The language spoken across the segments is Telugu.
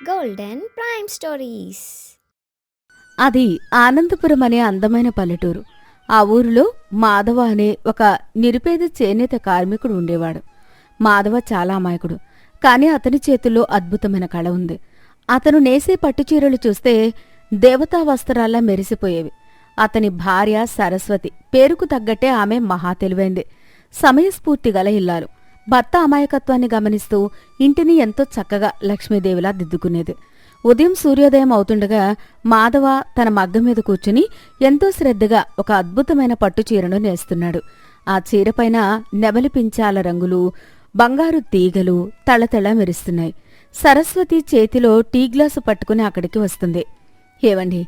Golden prime stories. అది ఆనందపురం అనే అందమైన పల్లెటూరు. ఆ ఊరిలో మాధవ అనే ఒక నిరుపేద చేనేత కార్మికుడు ఉండేవాడు. మాధవ చాలా అమాయకుడు, కాని అతని చేతుల్లో అద్భుతమైన కళ ఉంది. అతను నేసే పట్టుచీరలు చూస్తే దేవతా వస్త్రాల్లా మెరిసిపోయేవి. అతని భార్య సరస్వతి, పేరుకు తగ్గట్టే ఆమె మహా తెలివైంది, సమయస్ఫూర్తి గల ఇల్లాలు. భర్త అమాయకత్వాన్ని గమనిస్తూ ఇంటిని ఎంతో చక్కగా లక్ష్మీదేవిలా దిద్దుకునేది. ఉదయం సూర్యోదయం అవుతుండగా మాధవ తన మగ్గం మీద కూర్చుని ఎంతో శ్రద్ధగా ఒక అద్భుతమైన పట్టుచీరను నేస్తున్నాడు. ఆ చీరపైన నెమలి పించాల రంగులు, బంగారు తీగలు తళతళ మెరుస్తున్నాయి. సరస్వతి చేతిలో టీ గ్లాసు పట్టుకుని అక్కడికి వస్తుంది. ఏవండి,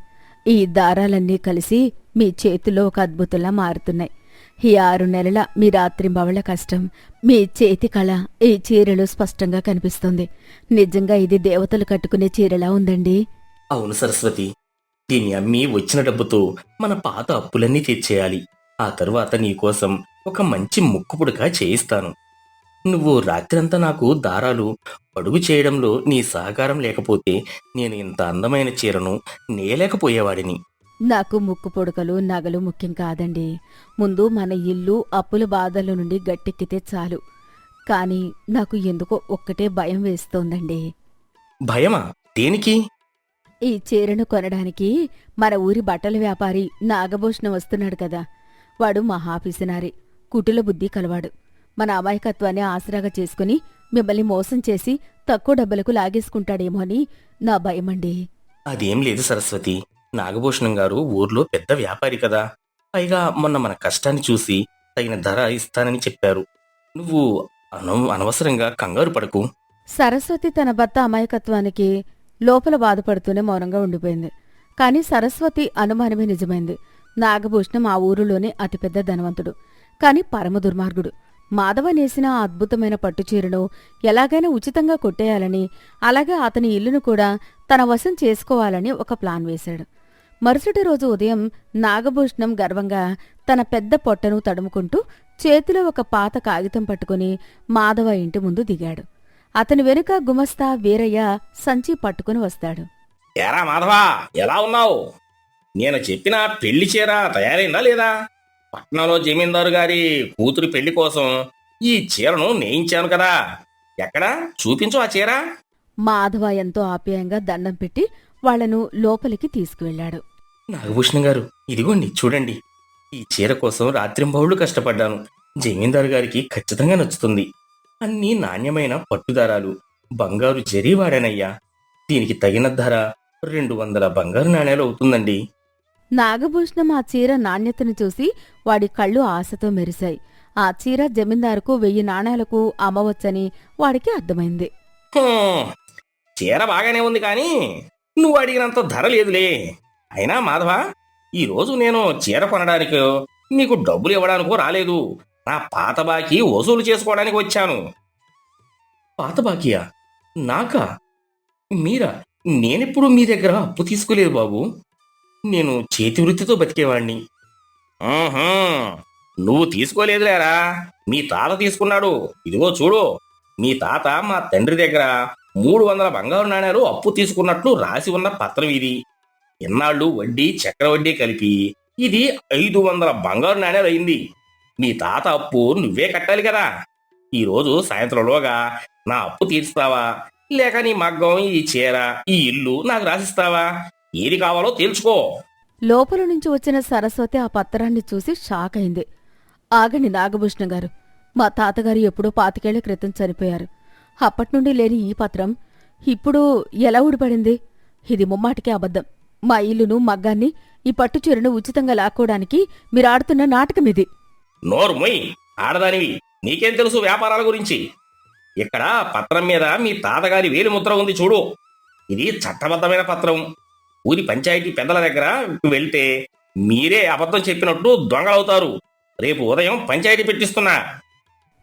ఈ దారాలన్నీ కలిసి మీ చేతిలో ఒక అద్భుతంలా మారుతున్నాయి. ఈ 6 నెలల మీ రాత్రింబవళ్ల కష్టం, మీ చేతి కళ ఈ చీరలో స్పష్టంగా కనిపిస్తుంది. నిజంగా ఇది దేవతలు కట్టుకునే చీరలా ఉందండి. అవును సరస్వతి, దీన్ని అమ్మి వచ్చిన డబ్బుతో మన పాత అప్పులన్నీ తీర్చేయాలి. ఆ తరువాత నీకోసం ఒక మంచి ముక్కుపుడక చేయిస్తాను. నువ్వు రాత్రంతా నాకు దారాలు పడుగు చేయడంలో నీ సహకారం లేకపోతే నేను ఇంత అందమైన చీరను నేయలేకపోయేవాడిని. నాకు ముక్కు పొడకలు నగలు ముఖ్యం కాదండి. ముందు మన ఇల్లు అప్పుల బాధల నుండి గట్టెక్కితే చాలు. కాని నాకు ఎందుకో ఒక్కటే భయం వేస్తోందండి. భయమా? దేనికి? ఈ చీరను కొనడానికి మన ఊరి బట్టల వ్యాపారి నాగభూషణం వస్తున్నాడు కదా. వాడు మహాపిసినారి, కుటుల బుద్ధి కలవాడు. మన అమాయకత్వాన్ని ఆసరాగా చేసుకుని మిమ్మల్ని మోసం చేసి తక్కువ డబ్బులకు లాగేసుకుంటాడేమో అని నా భయమండి. అదేం లేదు సరస్వతి, నాగభూషణం గారు ఊర్లో పెద్ద వ్యాపారి కదా. పైగా మొన్న మన కష్టాన్ని చూసి తగిన ధర ఇస్తానని చెప్పారు. నువ్వు అనవసరంగా కంగారు పడకు. సరస్వతి తన భర్త అమాయకత్వానికి లోపల బాధపడుతూనే మౌనంగా ఉండిపోయింది. కాని సరస్వతి అనుమానమే నిజమైంది. నాగభూషణం ఆ ఊరిలోనే అతిపెద్ద ధనవంతుడు, కాని పరమ దుర్మార్గుడు. మాధవ నేసిన ఆ అద్భుతమైన పట్టుచీరను ఎలాగైనా ఉచితంగా కొట్టేయాలని, అలాగే అతని ఇల్లును కూడా తన వశం చేసుకోవాలని ఒక ప్లాన్ వేశాడు. మరుసటి రోజు ఉదయం నాగభూషణం గర్వంగా తన పెద్ద పొట్టను తడుముకుంటూ చేతిలో ఒక పాత కాగితం పట్టుకుని మాధవ ఇంటి ముందు దిగాడు. అతని వెనుక గుమస్తా వీరయ్య సంచి పట్టుకుని వస్తాడు. ఏరా మాధవా, ఎలా ఉన్నావు? నేను చెప్పిన పెళ్లి చీర తయారైందా లేదా? పట్నంలో జమీందారు గారి కూతురి పెళ్లి కోసం ఈ చీరను నేయించాను కదా. ఎక్కడా చూపించు ఆ చీర. మాధవ ఎంతో ఆప్యాయంగా దండం పెట్టి వాళ్లను లోపలికి తీసుకువెళ్లాడు. నాగభూషణం గారు, ఇదిగోండి చూడండి. ఈ చీర కోసం రాత్రింబవళ్లు కష్టపడ్డాను. జమీందారు గారికి ఖచ్చితంగా నచ్చుతుంది. అన్నీ నాణ్యమైన పట్టుదారాలు, బంగారు జరీ వాడానయ్యా. దీనికి తగిన ధర 200 బంగారు నాణేలు అవుతుందండి. నాగభూషణం ఆ చీర నాణ్యతను చూసి వాడి కళ్ళు ఆశతో మెరిశాయి. ఆ చీర జమీందారుకు 1000 నాణేలకు అమ్మవచ్చని వాడికి అర్థమైంది. హ్మ్, చీర బాగానే ఉంది కానీ నువ్వు అడిగినంత ధర లేదులే. అయినా మాధవ, ఈరోజు నేను చీర కొనడానికి నీకు డబ్బులు ఇవ్వడానికో రాలేదు. నా పాత బాకీ వసూలు చేసుకోవడానికి వచ్చాను. పాత బాకీయా? నాకా? మీరా? నేనెప్పుడు మీ దగ్గర అప్పు తీసుకోలేదు బాబు. నేను చేతి వృత్తితో బతికేవాణ్ణి. నువ్వు తీసుకోలేదులేరా, మీ తాత తీసుకున్నాడు. ఇదిగో చూడు, మీ తాత మా తండ్రి దగ్గర 300 బంగారు నాణేలు అప్పు తీసుకున్నట్లు రాసి ఉన్న పత్రం ఇది. ఎన్నాళ్ళు వడ్డీ చక్రవడ్డీ కలిపి ఇది 500 బంగారు నాణేలు అయింది. మీ తాత అప్పు నువ్వే కట్టాలి కదా. ఈరోజు సాయంత్రంలోగా నా అప్పు తీర్చుతావా, లేక నీ మగ్గం, ఈ చీర, ఈ ఇల్లు నాకు రాసిస్తావా? ఏది కావాలో తేల్చుకో. లోపల నుంచి వచ్చిన సరస్వతి ఆ పత్రాన్ని చూసి షాక్ అయింది. ఆగండి నాగభూషణం గారు, మా తాతగారు ఎప్పుడో 25 ఏళ్ల క్రితం చనిపోయారు. అప్పట్నుండి లేని ఈ పత్రం ఇప్పుడు ఎలా ఊడిపడింది? ఇది ముమ్మాటికే అబద్ధం. మా ఇల్లును, మగ్గాన్ని, ఈ పట్టుచీరను ఉచితంగా లాక్కోవడానికి మీరాడుతున్న నాటకమిది. నోరు మొయ్, ఆడదానివి, నీకేం తెలుసు వ్యాపారాల గురించి? ఇక్కడ పత్రం మీద మీ తాతగారి వేలిముద్ర ఉంది చూడు. ఇది చట్టబద్ధమైన పత్రం. ఊరి పంచాయతీ పెద్దల దగ్గర వెళ్తే మీరే అబద్ధం చెప్పినట్టు దొంగలవుతారు. రేపు ఉదయం పంచాయతీ పెట్టిస్తున్నా.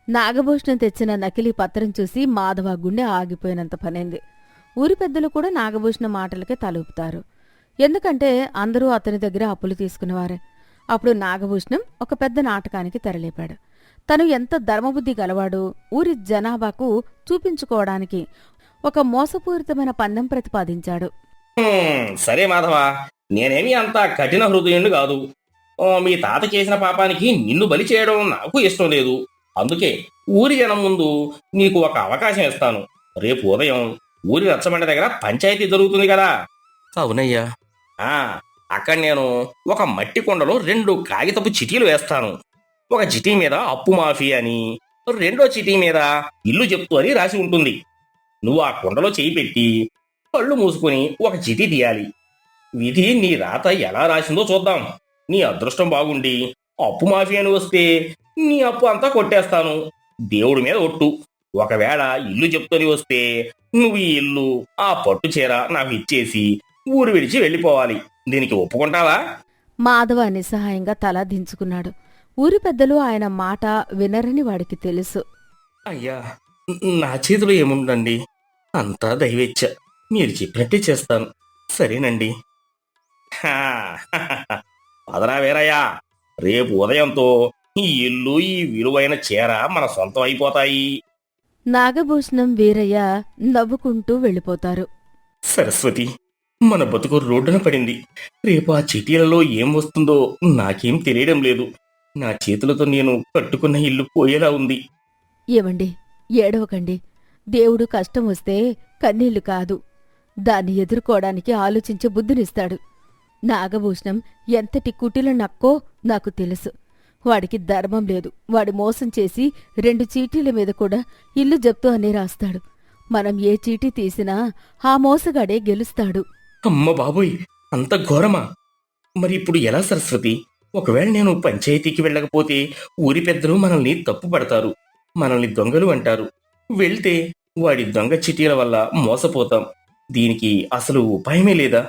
నాగభూషణం తెచ్చిన నకిలీ పత్రం చూసి మాధవ గుండె ఆగిపోయినంత పనైంది. ఊరి పెద్దలు కూడా నాగభూషణం మాటలకే తలూపుతారు. ఎందుకంటే అందరూ అతని దగ్గర అప్పులు తీసుకునేవారే. అప్పుడు నాగభూషణం ఒక పెద్ద నాటకానికి తెరలేపాడు. తను ఎంత ధర్మబుద్ధి గలవాడో ఊరి జనాభాకు చూపించుకోవడానికి ఒక మోసపూరితమైన పందెం ప్రతిపాదించాడు. సరే మాధవ, నేనేమి అంత కఠిన హృదయుణ్ణి కాదు. మీ తాత చేసిన పాపానికి నిన్ను బలి చేయడం నాకు ఇష్టం లేదు. అందుకే ఊరి జనం ముందు నీకు ఒక అవకాశం ఇస్తాను. రేపు ఉదయం ఊరి రచ్చబండ దగ్గర పంచాయతీ జరుగుతుంది కదా. అవునయ్యా. అక్కడ నేను ఒక మట్టి కుండలో 2 కాగితపు చిటీలు వేస్తాను. ఒక చిటీ మీద అప్పు మాఫీ అని, రెండో చిటీ మీద ఇల్లు చెప్తూ అని రాసి ఉంటుంది. నువ్వు ఆ కుండలో చేయి పెట్టి కళ్ళు మూసుకుని ఒక చిటీ తీయాలి. విధి నీ రాత ఎలా రాసిందో చూద్దాం. నీ అదృష్టం బాగుండి అప్పు మాఫీ అని వస్తే నీ అప్పు అంతా కొట్టేస్తాను. దేవుడి మీద ఒట్టు. ఒకవేళ ఇల్లు చెప్తూని వస్తే నువ్వు ఈ ఇల్లు, ఆ పట్టు చీర నాకు ఇచ్చేసి ఊరు విడిచి వెళ్ళిపోవాలి. దీనికి ఒప్పుకుంటావా? మాధవ నిస్సహాయంగా తల దించుకున్నాడు. ఊరి పెద్దలు ఆయన మాట వినరని వాడికి తెలుసు. అయ్యా, నా చేతిలో ఏముందండి, అంతా దైవేచ్ఛ. మీరు చెప్పినట్టే చేస్తాను. సరేనండి. పదరా వీరయ్యా, రేపు ఉదయంతో ఈ ఇల్లు, ఈ విలువైన చీర మన సొంతం అయిపోతాయి. నాగభూషణం, వీరయ్య నవ్వుకుంటూ వెళ్ళిపోతారు. సరస్వతి, మన బతుకు రోడ్డున పడింది. రేపు ఆ చిటీలలో ఏం వస్తుందో నాకేం తెలియడం లేదు. నా చేతులతో నేను కట్టుకున్న ఇల్లు పోయేలా ఉంది. ఏవండి, ఏడవకండి. దేవుడు కష్టం వస్తే కన్నీళ్లు కాదు, దాన్ని ఎదుర్కోవడానికి ఆలోచించే బుద్ధినిస్తాడు. నాగభూషణం ఎంతటి కుటిల నక్కో నాకు తెలుసు. వాడికి ధర్మం లేదు. వాడు మోసం చేసి 2 చీటీల మీద కూడా ఇల్లు జప్తు అనే రాస్తాడు. మనం ఏ చీటీ తీసినా ఆ మోసగాడే గెలుస్తాడు. అమ్మ బాబోయ్, అంత ఘోరమా? మరి ఇప్పుడు ఎలా సరస్వతి? ఒకవేళ నేను పంచాయతీకి వెళ్ళకపోతే ఊరి పెద్దలు మనల్ని తప్పు పడతారు, మనల్ని దొంగలు అంటారు. వెళ్తే వాడి దొంగ చిటీల వల్ల మోసపోతాం. దీనికి అసలు ఉపాయమే లేదా?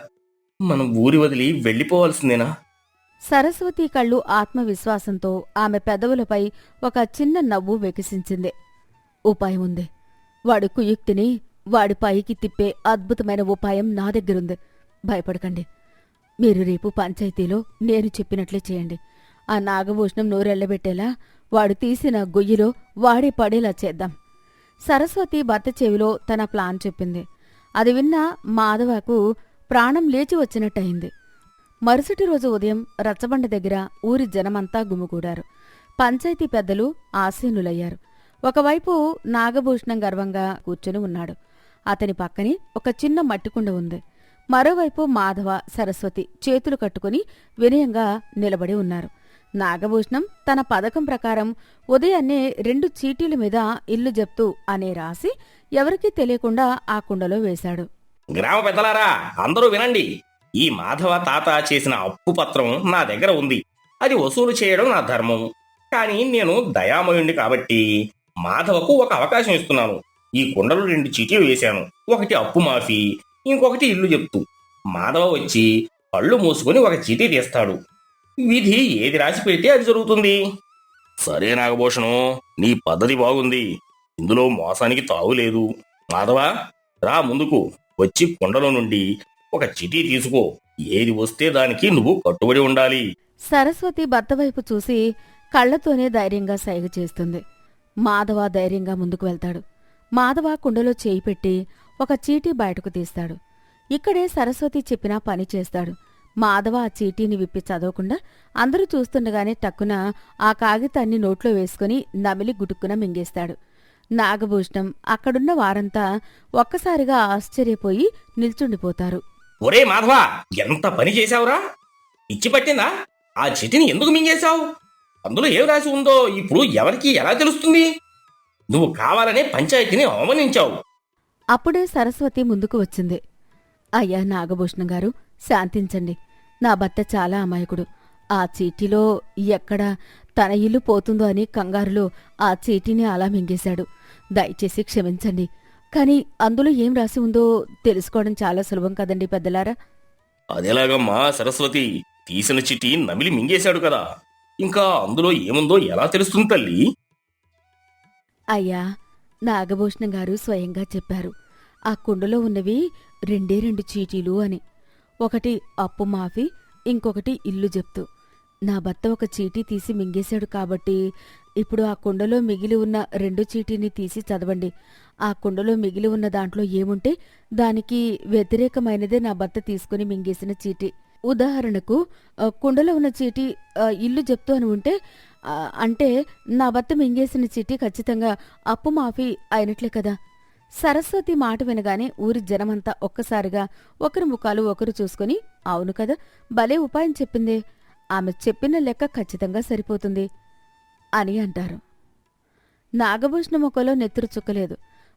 మనం ఊరి వదిలి వెళ్ళిపోవాల్సిందేనా? సరస్వతి కళ్ళు ఆత్మవిశ్వాసంతో ఆమె పెదవులపై ఒక చిన్న నవ్వు వికసించింది. ఉపాయం ఉంది. వాడి కుయుక్తిని వాడి పైకి తిప్పే అద్భుతమైన ఉపాయం నా దగ్గరుంది. భయపడకండి. మీరు రేపు పంచాయతీలో నేను చెప్పినట్లే చేయండి. ఆ నాగభూషణం నోరెళ్లబెట్టేలా వాడు తీసిన గొయ్యిలో వాడే పడేలా చేద్దాం. సరస్వతి భర్త చెవిలో తన ప్లాన్ చెప్పింది. అది విన్న మాధవకు ప్రాణం లేచి వచ్చినట్టయింది. మరుసటి రోజు ఉదయం రచ్చబండ దగ్గర ఊరి జనమంతా గుమిగూడారు. పంచాయతీ పెద్దలు ఆసీనులయ్యారు. ఒకవైపు నాగభూషణం గర్వంగా కూర్చుని ఉన్నాడు. అతని పక్కనే ఒక చిన్న మట్టికుండ ఉంది. మరోవైపు మాధవ, సరస్వతి చేతులు కట్టుకుని వినయంగా నిలబడి ఉన్నారు. నాగభూషణం తన పథకం ప్రకారం ఉదయాన్నే 2 చీటీల మీద ఇల్లు జప్తు అనే రాసి ఎవరికీ తెలియకుండా ఆ కుండలో వేశాడు. గ్రామ పెద్దలారా, అందరూ వినండి. ఈ మాధవ తాత చేసిన అప్పు పత్రం నా దగ్గర ఉంది. అది వసూలు చేయడం నా ధర్మం. కానీ నేను దయామయుణ్ణి కాబట్టి మాధవకు ఒక అవకాశం ఇస్తున్నాను. ఈ కుండలో 2 చీటీలు వేశాను. ఒకటి అప్పు మాఫీ, ఇంకొకటి ఇల్లు చెప్తూ. మాధవ వచ్చి కళ్ళు మూసుకుని ఒక చీటీ తీస్తాడు. విధి ఏది రాసి పెడితే అది జరుగుతుంది. సరే నాగభూషణం, నీ పద్ధతి బాగుంది. ఇందులో మోసానికి తావులేదు. మాధవ, రా ముందుకు వచ్చి కుండలో నుండి ఒక చిటీ తీసుకో. ఏది వస్తే దానికి నువ్వు కట్టుబడి ఉండాలి. సరస్వతి భర్త వైపు చూసి కళ్లతోనే ధైర్యంగా సైగ చేస్తుంది. మాధవ ధైర్యంగా ముందుకు వెళ్తాడు. మాధవ కుండలో చేయి పెట్టి ఒక చీటీ బయటకు తీస్తాడు. ఇక్కడే సరస్వతి చెప్పిన పని చేస్తాడు. మాధవ ఆ చీటీని విప్పి చదవకుండా అందరూ చూస్తుండగానే టక్కున ఆ కాగితాన్ని నోట్లో వేసుకుని నమిలి గుటుక్కున మింగేస్తాడు. నాగభూషణం, అక్కడున్న వారంతా ఒక్కసారిగా ఆశ్చర్యపోయి నిల్చుండిపోతారు. ఒరే మాధవ, ఎంత పని చేశావురా! ఇచ్చి పట్టిందా? ఆ చిటిని ఎందుకు మింగేశావు? అందులో ఏం రాసి ఉందో ఇప్పుడు ఎవరికి ఎలా తెలుస్తుంది? నువ్వు కావాలనే పంచాయతీని అవమానించావు. అప్పుడే సరస్వతి ముందుకు వచ్చింది. అయ్యా నాగభూషణం గారు, శాంతించండి. నా భర్త చాలా అమాయకుడు. ఆ చీటీలో ఎక్కడ తన ఇల్లు పోతుందో అని కంగారులో ఆ చీటీని అలా మింగేశాడు. దయచేసి క్షమించండి. కాని అందులో ఏం రాసి ఉందో తెలుసుకోవడం చాలా సులభం కదండి పెద్దలారా. అదేలాగమ్మా సరస్వతి, తీసిన చిట్టి నమిలి మింగేశాడు కదా, ఇంకా అందులో ఏముందో ఎలా తెలుస్తుంది తల్లి? అయ్యా, నాగభూషణం గారు స్వయంగా చెప్పారు. ఆ కుండలో ఉన్నవి 2 చీటీలు అని. ఒకటి అప్పు మాఫీ, ఇంకొకటి ఇల్లు జప్తు. నా భర్త ఒక చీటీ తీసి మింగేశాడు కాబట్టి ఇప్పుడు ఆ కుండలో మిగిలి ఉన్న 2 చీటీని తీసి చదవండి. ఆ కుండలో మిగిలి ఉన్న దాంట్లో ఏముంటే దానికి వ్యతిరేకమైనదే నా భర్త తీసుకుని మింగేసిన చీటీ. ఉదాహరణకు కుండలో ఉన్న చీటీ ఇల్లు జప్తు అని ఉంటే అంటే నా భర్త మింగేసిన చీటీ ఖచ్చితంగా అప్పు మాఫీ అయినట్లే కదా. సరస్వతి మాట వినగానే ఊరి జనమంతా ఒక్కసారిగా ఒకరి ముఖాలు ఒకరు చూసుకుని అవును కదా, భలే ఉపాయం చెప్పిందే, ఆమె చెప్పిన లెక్క ఖచ్చితంగా సరిపోతుంది అని అంటారు. నాగభూషణ ముఖంలో నెత్తురు చుక్కలేదు.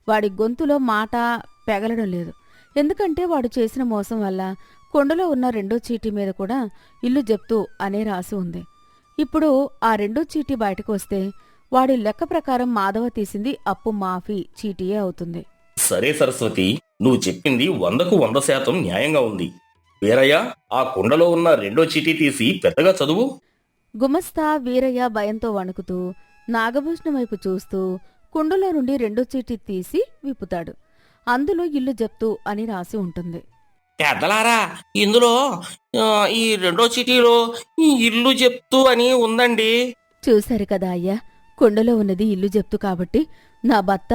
వాడి గొంతులో మాట పెగలడం లేదు. ఎందుకంటే వాడు చేసిన మోసం వల్ల కొండలో ఉన్న రెండో చీటీ మీద కూడా ఇల్లు జప్తు అనే రాసి ఉంది. ఇప్పుడు ఆ రెండో చీటీ బయటకు వస్తే వాడి లెక్క ప్రకారం మాధవ తీసింది అప్పు మాఫీ చీటీయే అవుతుంది. సరే సరస్వతి, నువ్వు చెప్పింది 100% న్యాయంగా ఉంది. వీరయ్య, ఆ కుండలో ఉన్న రెండో చీటీ తీసి పెద్దగా చదువు. గుమస్తా వీరయ్య భయంతో వణుకుతూ నాగభూషణం వైపు చూస్తూ కుండలో నుండి రెండో చీటీ తీసి విప్పుతాడు. అందులో ఇల్లు జప్తు అని రాసి ఉంటుంది. పెద్దలారా, ఇందులో ఈ రెండో చీటీలో ఈ ఇల్లు జప్తు అని ఉందండి. చూశారు కదా అయ్యా, కుండలో ఉన్నది ఇల్లు జప్తు కాబట్టి నా భర్త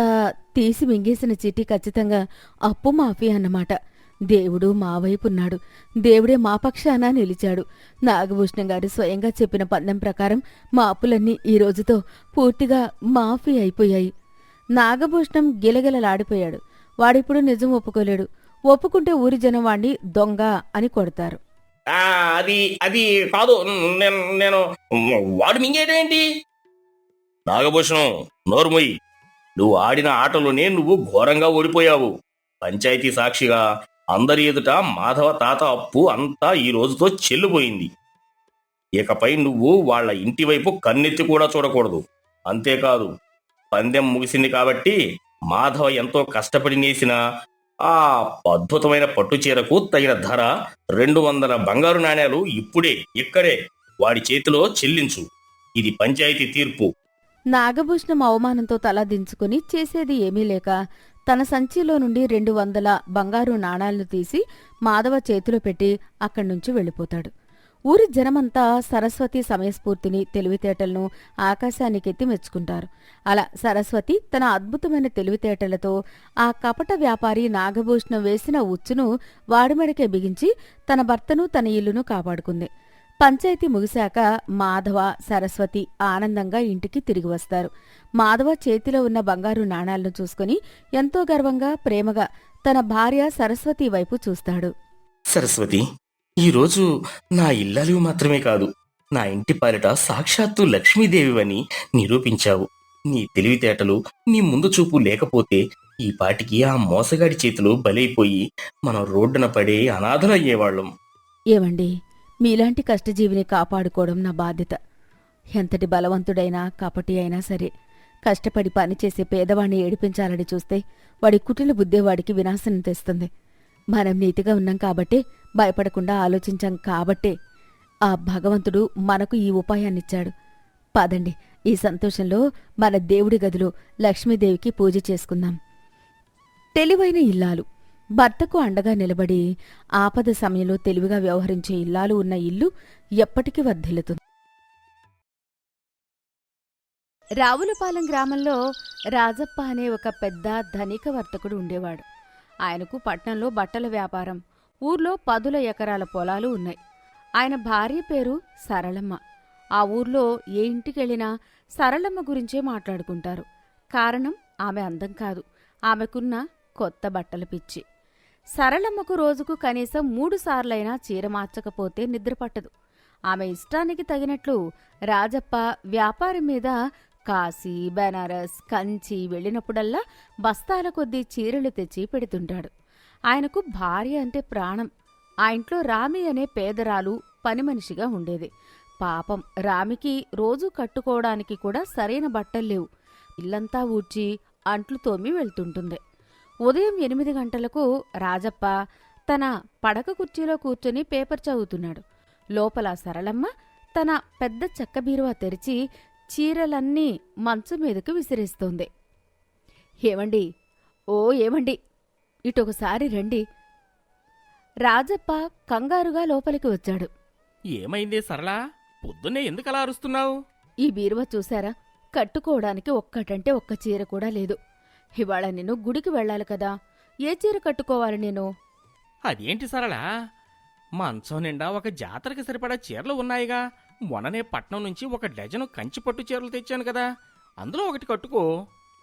తీసి మింగేసిన చీటీ ఖచ్చితంగా అప్పు మాఫీ అన్నమాట. దేవుడు మా వైపున్నాడు, దేవుడే మా పక్షాన నిలిచాడు. నాగభూషణం గారు స్వయంగా చెప్పిన పందెం ప్రకారం మా అప్పులన్నీ ఈ రోజుతో పూర్తిగా మాఫీ అయిపోయాయి. నాగభూషణం గిలగిలలాడిపోయాడు. వాడిప్పుడు నిజం ఒప్పుకోలేడు. ఒప్పుకుంటే ఊరి జనం వాణ్ణి దొంగ అని కొడతారు. అది అది కాదు, నేను వాడు మింగేటేంటి? నాగభూషణం, నోర్ముయ్, నువ్వు ఆడిన ఆటలోనే నువ్వు ఘోరంగా ఓడిపోయావు. పంచాయతీ సాక్షిగా అందరి ఎదుట మాధవ తాత అప్పు అంతా ఈ రోజుతో చెల్లిపోయింది. ఇకపై నువ్వు వాళ్ళ ఇంటి వైపు కన్నెత్తి కూడా చూడకూడదు. అంతేకాదు, పందెం ముగిసింది కాబట్టి మాధవ ఎంతో కష్టపడి నేసిన ఆ అద్భుతమైన పట్టుచీరకు తగిన ధర 200 బంగారు నాణేలు ఇప్పుడే ఇక్కడే వాడి చేతిలో చెల్లించు. ఇది పంచాయతీ తీర్పు. నాగభూషణం అవమానంతో తల దించుకుని చేసేది ఏమీ లేక తన సంచిలో నుండి 200 బంగారు నాణాలను తీసి మాధవ చేతిలో పెట్టి అక్కడ్నుంచి వెళ్ళిపోతాడు. ఊరి జనమంతా సరస్వతి సమయస్ఫూర్తిని, తెలివితేటలను ఆకాశానికెత్తి మెచ్చుకుంటారు. అలా సరస్వతి తన అద్భుతమైన తెలివితేటలతో ఆ కపట వ్యాపారి నాగభూషణం వేసిన ఉచ్చును వాడిమెడకే బిగించి తన భర్తను, తన ఇల్లును కాపాడుకుంది. పంచాయతీ ముగిశాక మాధవ, సరస్వతి ఆనందంగా ఇంటికి తిరిగి వస్తారు. మాధవ చేతిలో ఉన్న బంగారు నాణాలను చూసుకుని ఎంతో గర్వంగా, ప్రేమగా తన భార్య సరస్వతి వైపు చూస్తాడు. సరస్వతి, ఈరోజు నా ఇల్లాలు మాత్రమే కాదు, నా ఇంటి పాలిట సాక్షాత్తు లక్ష్మీదేవివని నిరూపించావు. నీ తెలివితేటలు, నీ ముందు చూపు లేకపోతే ఈ పాటికి ఆ మోసగాడి చేతిలో బలైపోయి మనం రోడ్డున పడే అనాథలయ్యేవాళ్లం. ఏమండి, మీలాంటి కష్టజీవిని కాపాడుకోవడం నా బాధ్యత. ఎంతటి బలవంతుడైనా కపటి అయినా సరే కష్టపడి పనిచేసే పేదవాణ్ణి ఏడిపించాలని చూస్తే వాడి కుటిల బుద్ధే వాడికి వినాశనం తెస్తుంది. మనం నీతిగా ఉన్నాం కాబట్టే, భయపడకుండా ఆలోచించాం కాబట్టే ఆ భగవంతుడు మనకు ఈ ఉపాయాన్నిచ్చాడు. పదండి, ఈ సంతోషంలో మన దేవుడి గదిలో లక్ష్మీదేవికి పూజ చేసుకుందాం. తెలివైన ఇల్లాలు, భర్తకు అండగా నిలబడి ఆపద సమయంలో తెలివిగా వ్యవహరించే ఇల్లాలు ఉన్న ఇల్లు ఎప్పటికీ వర్ధిల్లుతుంది. రావులపాలెం గ్రామంలో రాజప్ప అనే ఒక పెద్ద ధనిక వర్తకుడు ఉండేవాడు. ఆయనకు పట్నంలో బట్టల వ్యాపారం, ఊర్లో 10 ఎకరాల పొలాలు ఉన్నాయి. ఆయన భార్య పేరు సరళమ్మ. ఆ ఊర్లో ఏ ఇంటికెళ్ళినా సరళమ్మ గురించే మాట్లాడుకుంటారు. కారణం ఆమె అందం కాదు, ఆమెకున్న కొత్త బట్టల పిచ్చి. సరళమ్మకు రోజుకు కనీసం 3 సార్లైనా చీర మార్చకపోతే నిద్రపట్టదు. ఆమె ఇష్టానికి తగినట్లు రాజప్ప వ్యాపారం మీద కాశీ, బెనారస్, కంచి వెళ్ళినప్పుడల్లా బస్తాల కొద్దీ చీరలు తెచ్చి పెడుతుంటాడు. ఆయనకు భార్య అంటే ప్రాణం. ఆ ఇంట్లో రామి అనే పేదరాలు పని మనిషిగా ఉండేది. పాపం రామికి రోజూ కట్టుకోవడానికి కూడా సరైన బట్టల్లేవు. ఇల్లంతా ఊడ్చి అంట్లు తోమి వెళ్తుంటుంది. ఉదయం 8 గంటలకు రాజప్ప తన పడక కుర్చీలో కూర్చొని పేపర్ చదువుతున్నాడు. లోపల సరళమ్మ తన పెద్ద చెక్క బీరువా తెరిచి చీరలన్నీ మంచం మీదకు విసిరేస్తోంది. ఏమండి, ఓ ఏమండి, ఇటొకసారి రండి. రాజప్ప కంగారుగా లోపలికి వచ్చాడు. ఏమైంది సరళా, పొద్దున్నే ఎందుకలా అరుస్తున్నావు? ఈ బీరువా చూశారా? కట్టుకోవడానికి ఒక్కటంటే ఒక్క చీర కూడా లేదు. ఇవాళ నేను గుడికి వెళ్ళాలి కదా, ఏ చీర కట్టుకోవాలి నేను? అదేంటి సరళ, మంచం నిండా ఒక జాతరకి సరిపడా చీరలు ఉన్నాయిగా. మొన్ననే పట్నం నుంచి ఒక డజను కంచి పట్టు చీరలు తెచ్చాను కదా, అందులో ఒకటి కట్టుకో.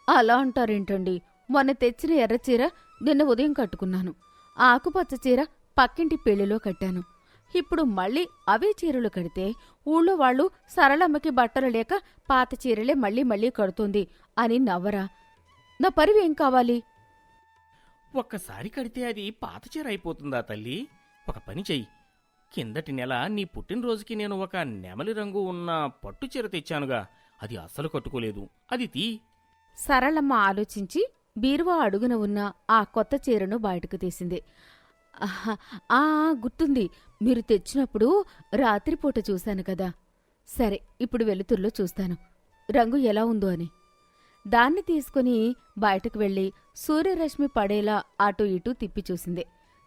అలా అంటారేంటండి? మొన్న తెచ్చిన ఎర్ర చీర నిన్న ఉదయం కట్టుకున్నాను. ఆకుపచ్చ చీర పక్కింటి పెళ్లిలో కట్టాను. ఇప్పుడు మళ్ళీ అవే చీరలు కడితే ఊళ్ళో వాళ్ళు సరళమ్మకి బట్టలు లేక పాత చీరలే మళ్ళీ మళ్ళీ కడుతోంది అని నవ్వరా? నా పరివేం కావాలి? ఒక్కసారి కడితే అది పాత చీర అయిపోతుందా తల్లి? ఒక పని చెయ్యి, కిందటి నెల నీ పుట్టినరోజుకి నేను ఒక నెమలి రంగు ఉన్న పట్టు చీర తెచ్చానుగా, అది అస్సలు కట్టుకోలేదు, అది తీ. సరళమ్మ ఆలోచించి బీరువా అడుగున ఉన్న ఆ కొత్త చీరను బయటకు తీసింది. ఆహా, ఆ గుర్తుంది, మీరు తెచ్చినప్పుడు రాత్రిపూట చూశాను కదా. సరే, ఇప్పుడు వెలుతుర్లో చూస్తాను రంగు ఎలా ఉందో అని. దాన్ని తీసుకుని బయటకు వెళ్ళి సూర్యరశ్మి పడేలా అటూ ఇటూ తిప్పి చూసింది.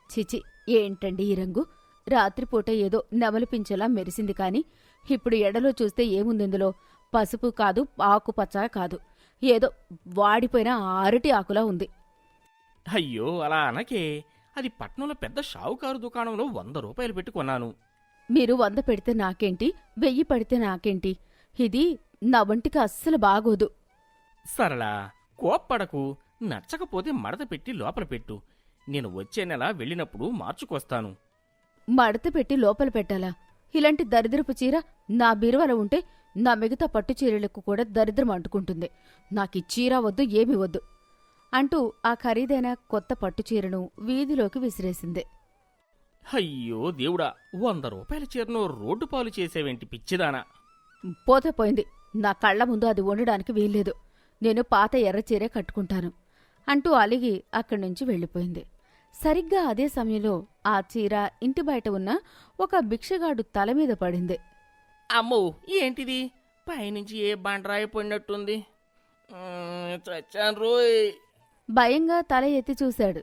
చిచి, ఏంటండి ఈ రంగు? రాత్రిపూట ఏదో నెమలిపించేలా మెరిసింది కాని ఇప్పుడు ఎడలో చూస్తే ఏముందిందులో? పసుపు కాదు, ఆకుపచ్చ కాదు, ఏదో వాడిపోయిన అరటి ఆకులా ఉంది. అయ్యో అలా అనకే, అది పట్నంలో పెద్ద షావుకారు దుకాణంలో 100 రూపాయలు పెట్టి కొన్నాను. మీరు 100 పెడితే నాకేంటి, 1000 పెడితే నాకేంటి? ఇది నా వంటికి అస్సలు బాగోదు. సరళా, కోప్పడకు. నచ్చకపోతే మడత పెట్టి లోపల పెట్టు. నేను వచ్చే నెల వెళ్ళినప్పుడు మార్చుకొస్తాను. మడత పెట్టి లోపల పెట్టాలా? ఇలాంటి దరిద్రపు చీర నా బీరువాలో ఉంటే నా మిగతా పట్టు చీరలకు కూడా దరిద్రం అంటుకుంటుంది. నాకీ చీర వద్దు, ఏమీ వద్దు అంటూ ఆ ఖరీదైన కొత్త పట్టుచీరను వీధిలోకి విసిరేసింది. అయ్యో దేవుడా, 100 రూపాయల చీరను రోడ్డు పాలు చేసేవేంటి పిచ్చిదానా? పోతే పోయింది, నా కళ్ల ముందు అది ఉండడానికి వీల్లేదు. నేను పాత ఎర్ర చీరే కట్టుకుంటాను అంటూ అలిగి అక్కడి నుంచి వెళ్ళిపోయింది. సరిగ్గా అదే సమయంలో ఆ చీర ఇంటి బయట ఉన్న ఒక భిక్షగాడు తలమీద పడింది. అమ్మో, ఏంటిది? పైనుంచి ఏ బండరాయి పడినట్టుంది. చచ్చాను రోయ్. భయంగా తల ఎత్తి చూశాడు.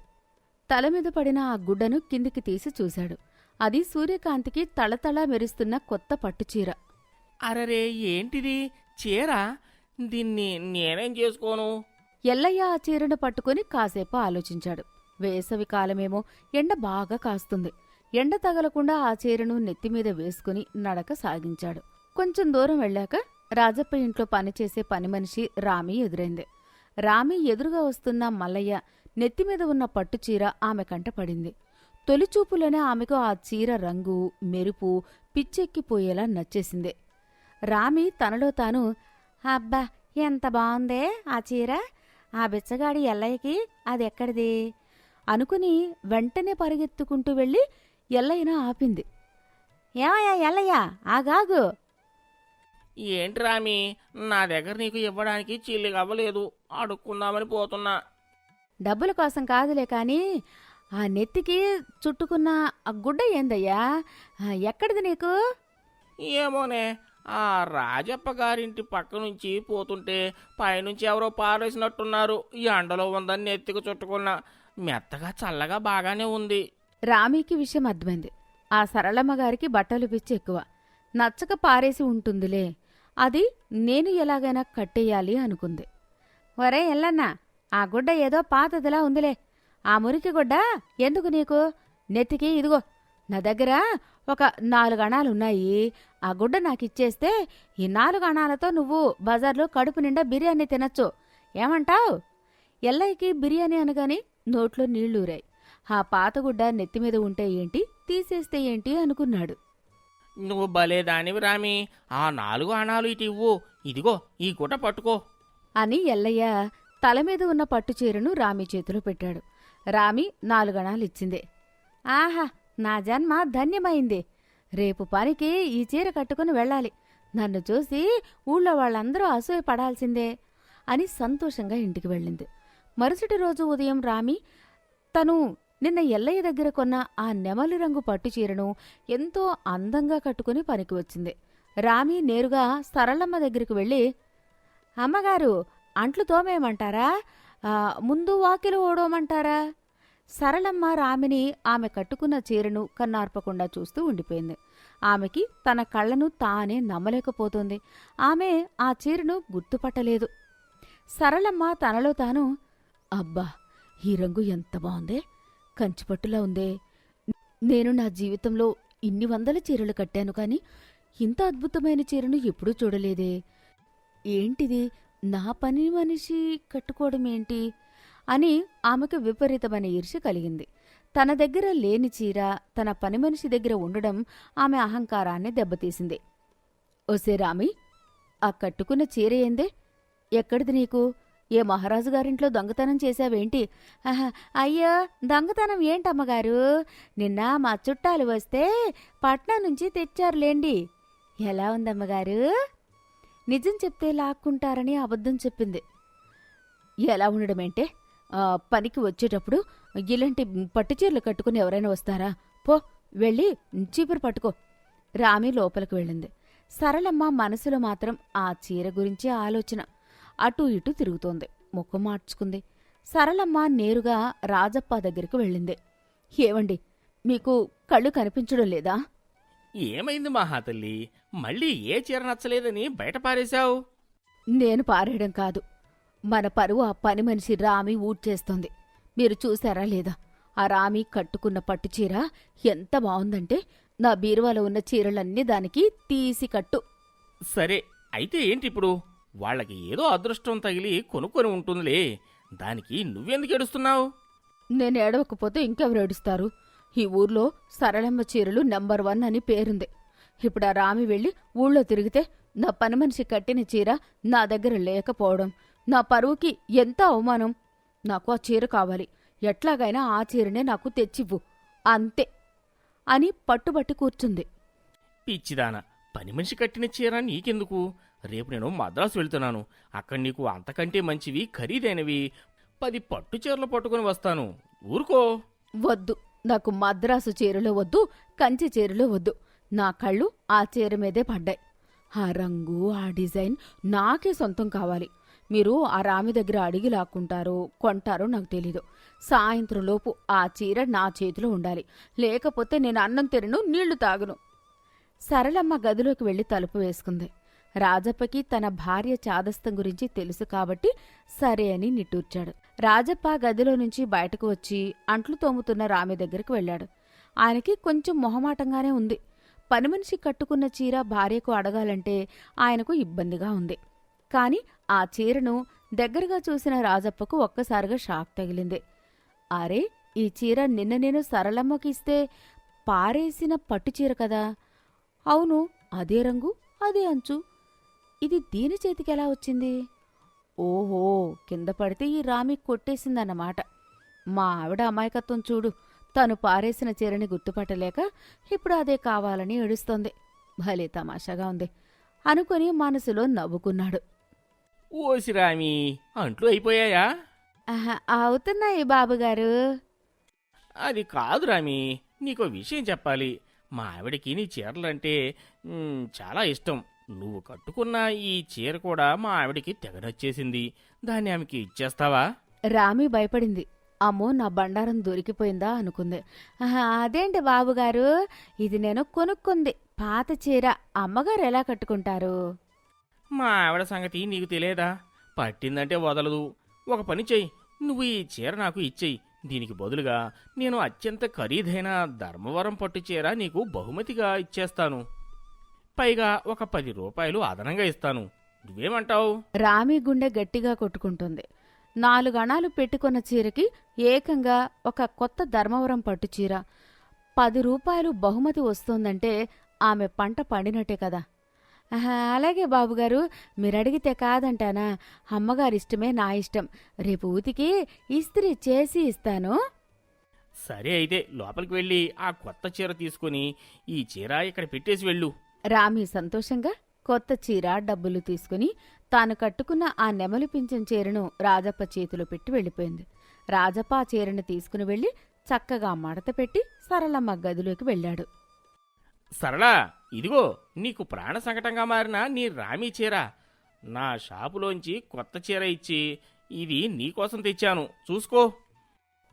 తలమీద పడిన ఆ గుడ్డను కిందికి తీసి చూశాడు. అది సూర్యకాంతికి తళతళ మెరుస్తున్న కొత్త పట్టుచీర. అరరే, ఏంటిది? చీర? దీన్ని నేనేం చేసుకోను? ఎల్లయ్య ఆ చీరను పట్టుకుని కాసేపు ఆలోచించాడు. వేసవి కాలమేమో, ఎండ బాగా కాస్తుంది. ఎండ తగలకుండా ఆ చీరను నెత్తిమీద వేసుకుని నడక సాగించాడు. కొంచెం దూరం వెళ్ళాక రాజప్ప ఇంట్లో పనిచేసే పనిమనిషి రామి ఎదురైంది. రామి ఎదురుగా వస్తున్న మల్లయ్య నెత్తిమీద ఉన్న పట్టుచీర ఆమె కంట పడింది. తొలిచూపులోనే ఆమెకు ఆ చీర రంగు, మెరుపు పిచ్చెక్కిపోయేలా నచ్చేసింది. రామి తనలో తాను, అబ్బా ఎంత బావుందే ఆ చీర, ఆ బిచ్చగాడి ఎల్లయ్యకి అదెక్కడిది అనుకుని వెంటనే పరిగెత్తుకుంటూ వెళ్ళి ఎల్లయ్యను ఆపింది. ఏమయ్యా ఎల్లయ్య, ఆగాగు. ఏంటి రామి, నా దగ్గర నీకు ఇవ్వడానికి చిల్లిగా అవ్వలేదు, అడుక్కుందామని పోతున్నా. డబ్బుల కోసం కాదులే కాని ఆ నెత్తికి చుట్టుకున్న ఆ గుడ్డ ఏందయ్యా, ఎక్కడిది నీకు? ఏమోనే, ఆ రాజప్ప గారింటి పక్క నుంచి పోతుంటే పైనుంచి ఎవరో పారేసినట్టున్నారు. ఈ ఎండలో ఉందని నెత్తికి చుట్టుకున్నా. మెత్తగా చల్లగా బాగానే ఉంది. రామీకి విషయం అర్థమైంది. ఆ సరళమ్మ గారికి బట్టలు పిచ్చి ఎక్కువ, నచ్చక పారేసి ఉంటుందిలే, అది నేను ఎలాగైనా కట్టేయాలి అనుకుంది. ఒరే ఎల్లన్నా, ఆ గుడ్డ ఏదో పాతదిలా ఉందిలే, ఆ మురికి గుడ్డ ఎందుకు నీకు? నెత్తికి ఇదిగో, నా దగ్గర ఒక 4 అణాలున్నాయి, ఆ గుడ్డ నాకిచ్చేస్తే ఈ 4 అణాలతో నువ్వు బజార్లో కడుపు నిండా బిర్యానీ తినచ్చు, ఏమంటావ్? ఎల్లయ్యకి బిర్యానీ అనగానే నోట్లో నీళ్లూరాయి. ఆ పాతగుడ్డ నెత్తిమీద ఉంటే ఏంటి, తీసేస్తే ఏంటి అనుకున్నాడు. నువ్వు భలే దానివి రామి, ఆ 4 అణాలు ఇటు ఇవ్వు, ఇదిగో ఈ గుట్ట పట్టుకో అని ఎల్లయ్య తలమీద ఉన్న పట్టుచీరను రామి చేతిలో పెట్టాడు. రామి 4 అణాలిచ్చింది. ఆహా, నా జన్మ ధన్యమైంది, రేపు పనికి ఈ చీర కట్టుకుని వెళ్ళాలి, నన్ను చూసి ఊళ్ళో వాళ్ళందరూ అసూయ పడాల్సిందే అని సంతోషంగా ఇంటికి వెళ్ళింది. మరుసటి రోజు ఉదయం రామి తను నిన్న ఎల్లయ్య దగ్గర కొన్న ఆ నెమలి రంగు పట్టుచీరను ఎంతో అందంగా కట్టుకుని పనికి వచ్చింది. రామి నేరుగా సరళమ్మ దగ్గరికి వెళ్ళి, అమ్మగారు, అంట్లు తోమేయమంటారా, ముందు వాకిలు ఓడోమంటారా? సరళమ్మ రామిని ఆమె కట్టుకున్న చీరను కన్నార్పకుండా చూస్తూ ఉండిపోయింది. ఆమెకి తన కళ్లను తానే నమ్మలేకపోతుంది. ఆమె ఆ చీరను గుర్తుపట్టలేదు. సరళమ్మ తనలో తాను, అబ్బా, ఈ రంగు ఎంత బావుందే, కంచిపట్టులా ఉందే. నేను నా జీవితంలో ఇన్ని వందల చీరలు కట్టాను కాని ఇంత అద్భుతమైన చీరను ఎప్పుడూ చూడలేదే. ఏంటిది, నా పని మనిషి కట్టుకోవడమేంటి అని ఆమెకు విపరీతమైన ఈర్ష్య కలిగింది. తన దగ్గర లేని చీర తన పని మనిషి దగ్గర ఉండడం ఆమె అహంకారాన్ని దెబ్బతీసింది. ఓసే రామి, ఆ కట్టుకున్న చీర ఏందే? ఎక్కడిది నీకు? ఏ మహారాజు గారింట్లో దొంగతనం చేశావేంటి? అయ్యో, దొంగతనం ఏంటమ్మగారు? నిన్న మా చుట్టాలు వస్తే పట్నం నుంచి తెచ్చారులేండి. ఎలా ఉందమ్మగారు? నిజం చెప్తే లాక్కుంటారని అబద్ధం చెప్పింది. ఎలా ఉండడమేంటే, పనికి వచ్చేటప్పుడు ఇలాంటి పట్టుచీరలు కట్టుకుని ఎవరైనా వస్తారా? పో, వెళ్ళి చీపురు పట్టుకో. రామి లోపలికి వెళ్ళింది. సరళమ్మ మనసులో మాత్రం ఆ చీర గురించే ఆలోచన. అటూ ఇటూ తిరుగుతోంది. ముఖం మార్చుకుంది. సరళమ్మ నేరుగా రాజప్ప దగ్గరికి వెళ్ళింది. ఏవండి, మీకు కళ్ళు కనిపించడం లేదా? ఏమైంది మహాతల్లి? మళ్ళీ ఏ చీర నచ్చలేదని బయట పారేశావు? నేను పారేయడం కాదు, మన పరువు ఆ పని మనిషి రామి ఊడ్చేస్తోంది. మీరు చూశారా లేదా? ఆ రామి కట్టుకున్న పట్టుచీర ఎంత బావుందంటే నా బీరువాలో ఉన్న చీరలన్నీ దానికి తీసి కట్టు. సరే, అయితే ఏంటిప్పుడు? వాళ్ళకి ఏదో అదృష్టం తగిలి కొనుక్కొని ఉంటుందిలే. దానికి నువ్వెందుకు ఏడుస్తున్నావు? నేను ఏడవకపోతే ఇంకెవరు ఏడుస్తారు? ఈ ఊర్లో సరళమ్మ చీరలు నెంబర్ 1 అని పేరుంది. ఇప్పుడు ఆ రామి వెళ్ళి ఊళ్ళో తిరిగితే నా పని మనిషి కట్టిన చీర నా దగ్గర లేకపోవడం నా పరువుకి ఎంత అవమానం. నాకు ఆ చీర కావాలి, ఎట్లాగైనా ఆ చీరనే నాకు తెచ్చివ్వు, అంతే అని పట్టుబట్టి కూర్చుంది. పిచ్చిదానా, పని మనిషి కట్టిన చీర నీకెందుకు? రేపు నేను మద్రాసు వెళ్తున్నాను. అక్కడ నీకు అంతకంటే మంచివి, ఖరీదైనవి 10 పట్టు చీరలు పట్టుకుని వస్తాను. ఊరుకో. వద్దు, నాకు మద్రాసు చీరలో వద్దు, కంచి చీరలో వద్దు. నా కళ్ళు ఆ చీర మీదే పడ్డాయి. ఆ రంగు, ఆ డిజైన్ నాకే సొంతం కావాలి. మీరు ఆ రామి దగ్గర అడిగి లాక్కుంటారో కొంటారో నాకు తెలీదు. సాయంత్రంలోపు ఆ చీర నా చేతిలో ఉండాలి, లేకపోతే నేను అన్నం తినను, నీళ్లు తాగను. సరళమ్మ గదిలోకి వెళ్లి తలుపు వేసుకుంది. రాజప్పకి తన భార్య చాదస్తం గురించి తెలుసు కాబట్టి సరే అని నిట్టూర్చాడు. రాజప్ప గదిలో నుంచి బయటకు వచ్చి అంట్లు తోముతున్న రామి దగ్గరికి వెళ్ళాడు. ఆయనకి కొంచెం మొహమాటంగానే ఉంది. పని మనిషి కట్టుకున్న చీర భార్యకు అడగాలంటే ఆయనకు ఇబ్బందిగా ఉంది. కాని ఆ చీరను దగ్గరగా చూసిన రాజప్పకు ఒక్కసారిగా షాక్ తగిలింది. అరే, ఈ చీర నిన్న నేను సరళమ్మకి ఇస్తే పారేసిన పట్టుచీర కదా. అవును, అదే రంగు, అదే అంచు. ఇది దీని చేతికెలా వచ్చింది? ఓహో, కింద పడితే ఈ రామి కొట్టేసిందన్నమాట. మా ఆవిడ అమాయకత్వం చూడు. తను పారేసిన చీరని గుర్తుపట్టలేక ఇప్పుడు అదే కావాలని ఏడుస్తోంది. భలే తమాషాగా ఉంది అనుకుని మనసులో నవ్వుకున్నాడు. ఓసిరామి, అంట్లు అయిపోయాయా? అవుతున్నాయి బాబుగారు. అది కాదు రామి, నీకో విషయం చెప్పాలి. మా ఆవిడకి నీ చీరలంటే చాలా ఇష్టం. నువ్వు కట్టుకున్న ఈ చీర కూడా మా ఆవిడికి తెగ నచ్చేసింది. దాన్ని ఆమెకి ఇచ్చేస్తావా? రామి భయపడింది. అమ్మో, నా బండారం దొరికిపోయిందా అనుకుంది. అదేంటి బాబుగారు, ఇది నేను కొనుక్కుంది పాత చీర. అమ్మగారు ఎలా కట్టుకుంటారు? మా ఆవిడ సంగతి నీకు తెలియదా? పట్టిందంటే వదలదు. ఒక పని చెయ్యి, నువ్వు ఈ చీర నాకు ఇచ్చేయి. దీనికి బదులుగా నేను అత్యంత ఖరీదైన ధర్మవరం పట్టు చీర నీకు బహుమతిగా ఇచ్చేస్తాను. పైగా ఒక 10 రూపాయలు అదనంగా ఇస్తాను. నువ్వేమంటావు? రామి గుండె గట్టిగా కొట్టుకుంటుంది. 4 అణాలు పెట్టుకున్న చీరకి ఏకంగా ఒక కొత్త ధర్మవరం పట్టు చీర 10 రూపాయలు బహుమతి వస్తోందంటే ఆమె పంట పండినట్టే కదా. అలాగే బాబుగారు, మీరడిగితే కాదంటానా? అమ్మగారిష్టమే నా ఇష్టం. రేపు ఊతికి ఇస్త్రీ చేసి ఇస్తాను. సరే, అయితే లోపలికి వెళ్ళి ఆ కొత్త చీర తీసుకుని ఈ చీర ఇక్కడ పెట్టేసి వెళ్ళు. రామి సంతోషంగా కొత్త చీర, డబ్బులు తీసుకుని తాను కట్టుకున్న ఆ నెమలి పింఛం చీరను రాజప్ప చేతిలో పెట్టి వెళ్ళిపోయింది. రాజప్ప ఆ చీరను తీసుకుని వెళ్లి చక్కగా మడత పెట్టి సరళమ్మ గదిలోకి వెళ్ళాడు. సరళా, ఇదిగో నీకు ప్రాణ సంకటంగా మారిన నీ రామీ చీర. నా షాపులోంచి కొత్త చీర ఇచ్చి ఇది నీకోసం తెచ్చాను, చూసుకో.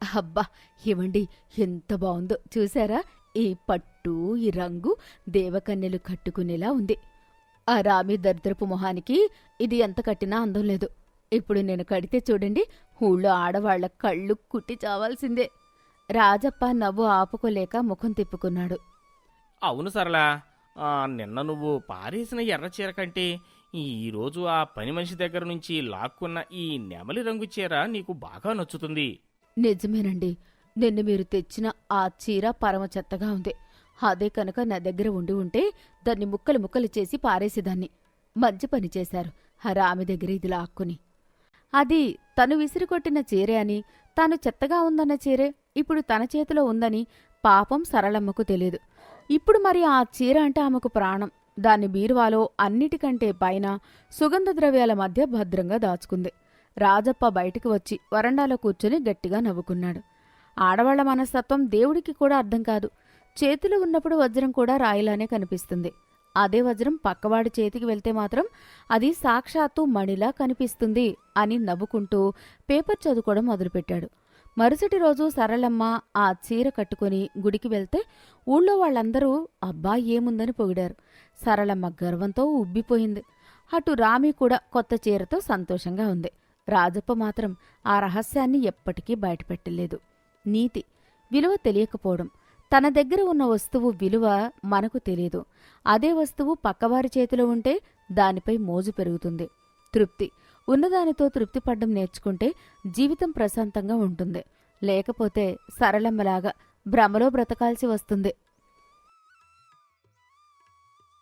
అబ్బా, ఏమండి, ఎంత బావుందో చూసారా? ఈ పట్టు, ఈ రంగు దేవకన్యలు కట్టుకునేలా ఉంది. ఆ రామి దరిద్రపు మొహానికి ఇది ఎంత కట్టినా అందం లేదు. ఇప్పుడు నేను కడితే చూడండి, ఊళ్ళో ఆడవాళ్ల కళ్ళు కుట్టి చావాల్సిందే. రాజప్ప నవ్వు ఆపుకోలేక ముఖం తిప్పుకున్నాడు. అవును సరళా, నిన్న నువ్వు పారేసిన ఎర్ర చీర కంటే ఈరోజు ఆ పని మనిషి దగ్గర నుంచి లాక్కున్న ఈ నెమలి రంగు చీర నీకు బాగా నచ్చుతుంది. నిజమేనండి. నిన్న మీరు తెచ్చిన ఆ చీర పరమ చెత్తగా ఉంది. అదే కనుక నా దగ్గర ఉండి ఉంటే దాన్ని ముక్కలు ముక్కలు చేసి పారేసేదాన్ని. మంచి పని చేశారు ఆమె దగ్గర ఇది లాక్కుని. అది తను విసిరికొట్టిన చీరే అని, తాను చెత్తగా ఉందన్న చీరే ఇప్పుడు తన చేతిలో ఉందని పాపం సరళమ్మకు తెలియదు. ఇప్పుడు మరి ఆ చీర అంటే ఆమెకు ప్రాణం. దాన్ని బీరువాలో అన్నిటికంటే పైన సుగంధ ద్రవ్యాల మధ్య భద్రంగా దాచుకుంది. రాజప్ప బయటికి వచ్చి వరండాలో కూర్చొని గట్టిగా నవ్వుకున్నాడు. ఆడవాళ్ల మనస్తత్వం దేవుడికి కూడా అర్థం కాదు. చేతిలో ఉన్నప్పుడు వజ్రం కూడా రాయిలానే కనిపిస్తుంది. అదే వజ్రం పక్కవాడి చేతికి వెళ్తే మాత్రం అది సాక్షాత్తు మణిలా కనిపిస్తుంది అని నవ్వుకుంటూ పేపర్ చదువుకోవడం మొదలుపెట్టాడు. మరుసటి రోజు సరళమ్మ ఆ చీర కట్టుకుని గుడికి వెళ్తే ఊళ్ళో వాళ్ళందరూ అబ్బా ఏముందని పొగిడారు. సరళమ్మ గర్వంతో ఉబ్బిపోయింది. అటు రామి కూడా కొత్త చీరతో సంతోషంగా ఉంది. రాజప్ప మాత్రం ఆ రహస్యాన్ని ఎప్పటికీ బయటపెట్టలేదు. నీతి విలువ తెలియకపోవడం. తన దగ్గర ఉన్న వస్తువు విలువ మనకు తెలియదు. అదే వస్తువు పక్కవారి చేతిలో ఉంటే దానిపై మోజు పెరుగుతుంది. తృప్తి ఉన్నదానితో తృప్తిపడ్డం నేర్చుకుంటే జీవితం ప్రశాంతంగా ఉంటుంది. లేకపోతే సరళమ్మలాగా భ్రమలో బ్రతకాల్సి వస్తుంది.